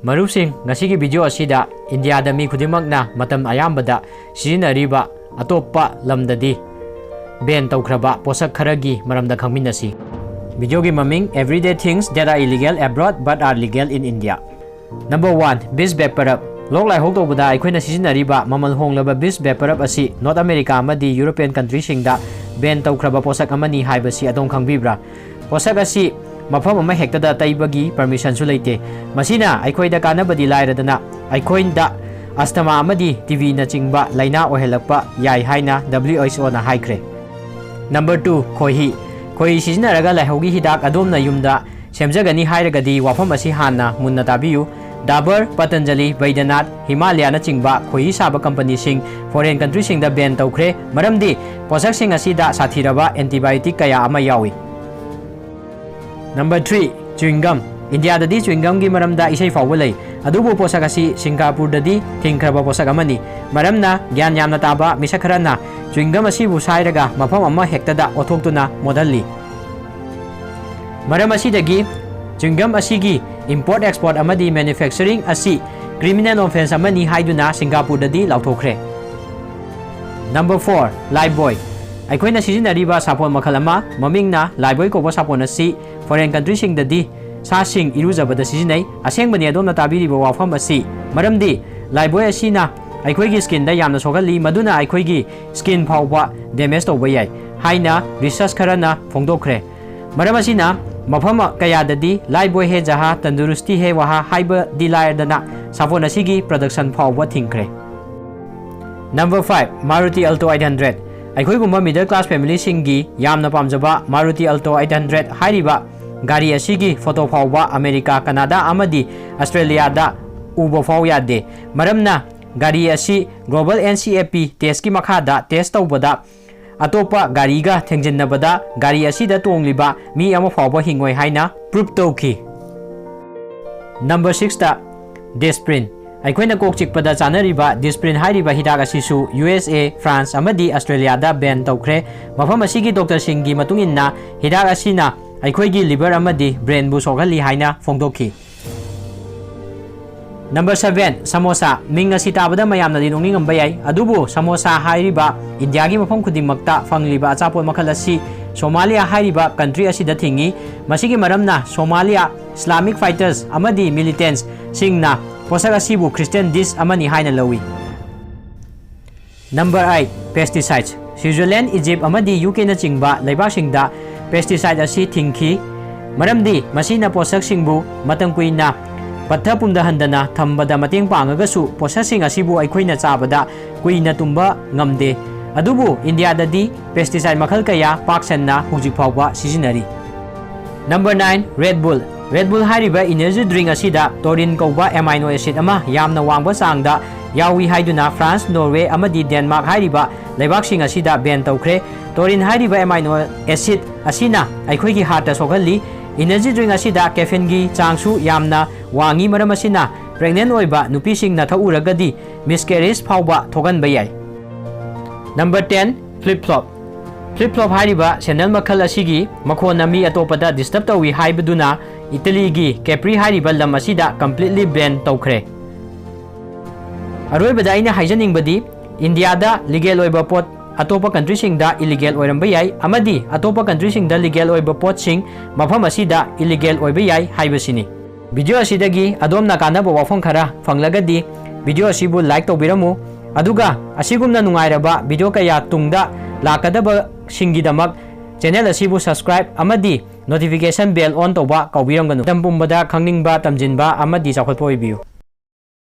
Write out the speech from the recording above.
Marupsing ngasigi video asida India da mi khudimagna matam ayambada sijinnariba atoppa lamdadi Ban Toukhraba posak kharagi maramda khangminasi. Video gi maming everyday things that are illegal abroad but are legal in India. Number 1 Bis Beparap Lok lai hok tobada Eikhoina Sijinnariba mamal honglaba bis beparap asi North America amadi European countries singda Ban Toukhraba posak amani haibasi adom khangbibra. Posak asi mafam ama hektada taibagi permission su leite. Masina Eikhoida kanabadi lairadana Eikhoida astama amadi TV na chingba laina ohelakpa yai haina WHO na haikre. Number 2 Khoi sijinnaraga laihogi hidak adomna yumda semjagani hairagadi wafam asi hanna munna tabiyu. Dabur, Patanjali, Baidyanath, Himalaya na chingba khoi saba company sing foreign countries sing da ban taukhre maramdi posak sing asida sathiraba antibiotic kaya ama yawi. Number 3 chewing gum India dadi chewing gum gi maramda isai fawba lei adubu posak asi Singapore dadi thingkhraba posak amani maramna gyan yamna taba misakharana chewing gum asi bu sairaga mafam amma hektada othoktuna modalli maram asi dagi chewing gum asigi import export amadi manufacturing asi criminal offense amani haiduna Singapore dadi lauthokre. Number 4 Lifebuoy Eikhoina Sijinnariba sapon makhal ama mamingna Lifebuoy ko sapon asi foreign countries sing dadi sa sing irujabada sijinai asengbani adomna tabiriba wafam asi maramdi Lifebuoy asina Eikhoigi skin da yamna sogali maduna Eikhoigi skin phawba damage tawba yai haina research kharana phongdokre maram asina mafam kaya dadi Lifebuoy he jaha tandurusti he waha haiba dilaidana sapon asigi production phawba thingkre. Number 5 Maruti Alto 800 Eikhoigumba middle class family singi yamna pamjaba Maruti Alto 800 hairiba gari asigi photo phawba America Canada amadi Australia da uba phaw yade maramna gari asi global NCAP test ki makhada test tawbada atopa gariga thengjinnabada gari asida tongliba mi ama phawba hingoi haina proof tawki. Number 6 ta Disprin Eikhoina kok chikpada chanariba Disprin hairiba hidak asisu USA France amadi Australia da ban tawkhre mafam asigi doctor singi matunginna hidak asina Eikhoigi liver amadi brain bu sogali haina phongdokhi. Number 7 Samosa Ming asi tabada mayamna di nongning ambayai adubu samosa hairiba India gi mafam khudimmakta fangliba achapol makhal asi Somalia hairiba country asida thingi masigi maramna Somalia Islamic fighters amadi militants singna posak asibu Christian dish amani haina lawi. Number 8 Pesticides Switzerland Egypt amadi UK na chingba laibak singda pesticide asi thingki maramdi masina posak singbu matang kuina patha pumda handana thambada mateng pangagasu posak sing asibu Eikhoina chabada kuina tumba ngamde adubu India dadi pesticide makhal kaya paksanna hujik phawba sijinari. Number 9 Red Bull hariba energy drink asida taurine kauba amino acid ama yamna wangba changda yawi haiduna France Norway amadi Denmark hariba laibak sing asida ban tawkhre taurine hariba amino acid asina Eikhoigi heart ta sogali energy drink asida caffeine gi changsu yamna wangi maram asina pregnant oiba nupi sing na thauragadi miscarriage phawba thogan bayai. Number 10 Flip flop hariba sandal makhal asigi makhona mi atopada disturb tawi haibaduna Italy gi Capri hariba lam asida completely ban tawkhre. Aroibada aina haijaning badi India da legal oiba pot atopa country sing da illegal oiramba yai amadi atopa country sing da legal oiba pot sing mafam asida illegal oiba yai haibasini. Video asidagi adomna kanaba wafam khara fanglagadi video asibu like tawbiramu aduga asigumna nungairaba video kaya tungda lakadaba singidamak channel asibu subscribe amadi notification bell on tawba kaubiramganu tampumbada khangningba tamjinba amadi chakhotpa oibiyu.